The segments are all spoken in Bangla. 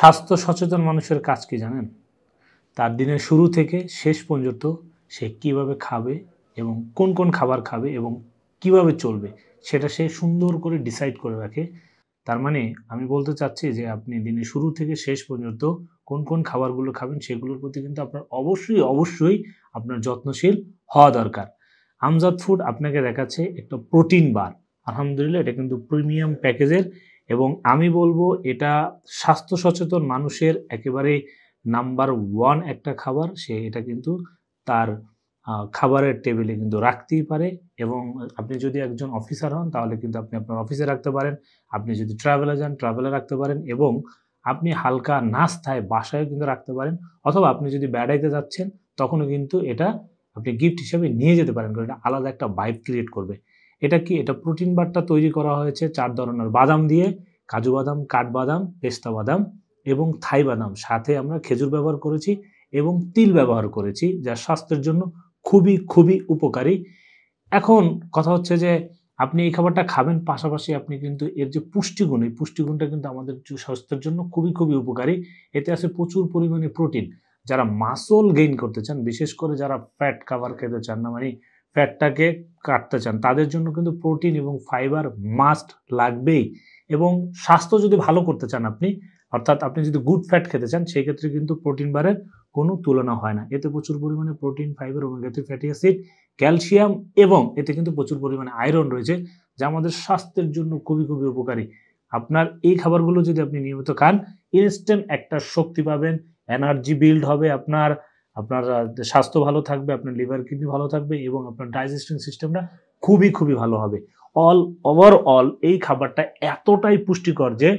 স্বাস্থ্য সচেতন মানুষের কাজ কি জানেন? তার দিনের শুরু থেকে শেষ পর্যন্ত সে কিভাবে খাবে এবং কোন কোন খাবার খাবে এবং কিভাবে চলবে সেটা সে সুন্দর করে ডিসাইড করে রাখে। তার মানে আমি বলতে চাচ্ছি যে আপনি দিনের শুরু থেকে শেষ পর্যন্ত কোন কোন খাবারগুলো খাবেন সেগুলোর প্রতি কিন্তু আপনার অবশ্যই আপনার যত্নশীল হওয়া দরকার। আমজাদ ফুড আপনাকে দেখাচ্ছে একটা প্রোটিন বার। আলহামদুলিল্লাহ, এটা কিন্তু প্রিমিয়াম প্যাকেজের এবং আমি বলবো এটা স্বাস্থ্য সচেতন মানুষের একেবারে নাম্বার ওয়ান একটা খাবার। সে এটা কিন্তু তার খাবারের টেবিলে কিন্তু রাখতেই পারে এবং আপনি যদি একজন অফিসার হন তাহলে কিন্তু আপনি আপনার অফিসে রাখতে পারেন। আপনি যদি ট্রাভেলে যান ট্রাভেলে রাখতে পারেন এবং আপনি হালকা নাস্তায় বাসায় কিন্তু রাখতে পারেন, অথবা আপনি যদি বেড়াইতে যাচ্ছেন তখনও কিন্তু এটা আপনি গিফট হিসেবে নিয়ে যেতে পারেন, কারণ এটা আলাদা একটা ভাইব ক্রিয়েট করবে। এটা কি? এটা প্রোটিন বারটা তৈরি করা হয়েছে 4 ধরনের বাদাম দিয়ে, কাজু বাদাম, কাঠবাদাম, পেস্তা বাদাম এবং থাই বাদাম। সাথে আমরা খেজুর ব্যবহার করেছি এবং তিল ব্যবহার করেছি, যা স্বাস্থ্যের জন্য খুবই উপকারী। এখন কথা হচ্ছে যে আপনি এই খাবারটা খাবেন, পাশাপাশি আপনি কিন্তু এর যে পুষ্টিগুণ, এই পুষ্টিগুণটা কিন্তু আমাদের স্বাস্থ্যের জন্য খুবই উপকারী। এতে আছে প্রচুর পরিমাণে প্রোটিন। যারা মাসল গেইন করতে চান, বিশেষ করে যারা ফ্যাট খাবার খেতে চান না, মানে ফ্যাটটাকে কাটতে চান, তাদের জন্য কিন্তু প্রোটিন এবং ফাইবার মাস্ট লাগবেই। এবং স্বাস্থ্য যদি ভালো করতে চান আপনি, অর্থাৎ আপনি যদি গুড ফ্যাট খেতে চান, সেই ক্ষেত্রে কিন্তু প্রোটিন বারের কোনো তুলনা হয় না। এতে প্রচুর পরিমাণে protein, fibre, omega 3 fatty acid, calcium এবং এতে কিন্তু প্রচুর পরিমাণে আয়রন রয়েছে, যা আমাদের স্বাস্থ্যের জন্য খুবই উপকারী। আপনার এই খাবারগুলো যদি আপনি নিয়মিত খান, ইনস্ট্যান্ট একটা শক্তি পাবেন, এনার্জি বিল্ড হবে, আপনার স্বাস্থ্য ভালো থাকবে, আপনার লিভার কিডনি ভালো থাকবে এবং আপনার ডাইজেশন সিস্টেমটা খুবই ভালো হবে। ওভারঅল এই খাবারটা এতটাই পুষ্টিকর যে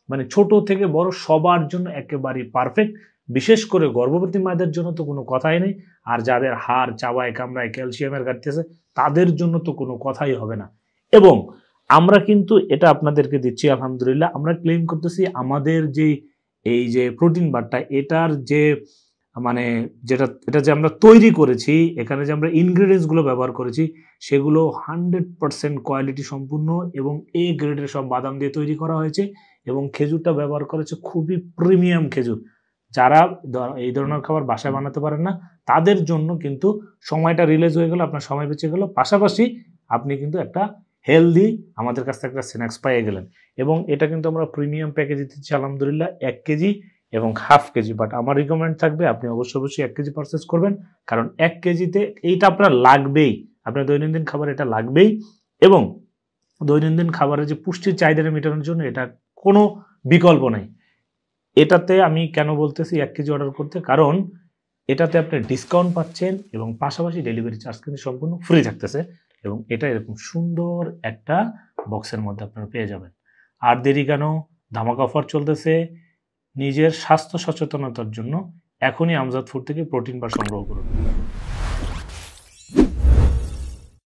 মানে ছোট থেকে বড় সবার জন্য একেবারেই পারফেক্ট। বিশেষ করে গর্ভবতী মায়েদের জন্য তো কোনো কথাই নেই, আর যাদের হাড় চাবায় কামড়ায় ক্যালসিয়ামের ঘাটতি আছে তাদের জন্য তো কোনো কথাই হবে না। এবং আমরা কিন্তু এটা আপনাদেরকে দিচ্ছি, আলহামদুলিল্লাহ। আমরা ক্লেম করতেছি আমাদের যে এই যে প্রোটিন বারটা, এটার যে মানে এটা যে আমরা তৈরি করেছি, এখানে যে আমরা ইনগ্রেডিয়েন্টসগুলো ব্যবহার করেছি সেগুলো 100% কোয়ালিটি সম্পূর্ণ এবং এ গ্রেডের সব বাদাম দিয়ে তৈরি করা হয়েছে এবং খেজুরটা ব্যবহার করেছে খুবই প্রিমিয়াম খেজুর। যারা এই ধরনের খাবার বাসায় বানাতে পারেন না তাদের জন্য কিন্তু সময়টা রিলিজ হয়ে গেল, আপনার সময় বেঁচে গেল, পাশাপাশি আপনি কিন্তু একটা হেলদি আমাদের কাছ থেকে একটা স্ন্যাক্স পেয়ে গেলেন। এবং এটা কিন্তু আমরা প্রিমিয়াম প্যাকেজে দিচ্ছি আলহামদুলিল্লাহ, 1 কেজি এবং হাফ কেজি। বাট আমার রিকমেন্ড থাকবে আপনি অবশ্যই 1 কেজি পারচেস করবেন, কারণ 1 কেজিতে এইটা আপনার লাগবেই, আপনার দৈনন্দিন খাবার এটা লাগবেই। এবং দৈনন্দিন খাবারের যে পুষ্টির চাহিদাটা মেটানোর জন্য এটা কোনো বিকল্প নেই। এটাতে আমি কেন বলতেছি 1 কেজি অর্ডার করতে, কারণ এটাতে আপনি ডিসকাউন্ট পাচ্ছেন এবং পাশাপাশি ডেলিভারি চার্জ কিন্তু সম্পূর্ণ ফ্রি থাকতেছে এবং এটা এরকম সুন্দর একটা বক্সের মধ্যে আপনারা পেয়ে যাবেন। আর দেরি কেন? ধামাকা অফার চলতেছে। নিজের স্বাস্থ্য সচেতনতার জন্য এখনই আমজাদ ফুড থেকে প্রোটিন বার সংগ্রহ করুন।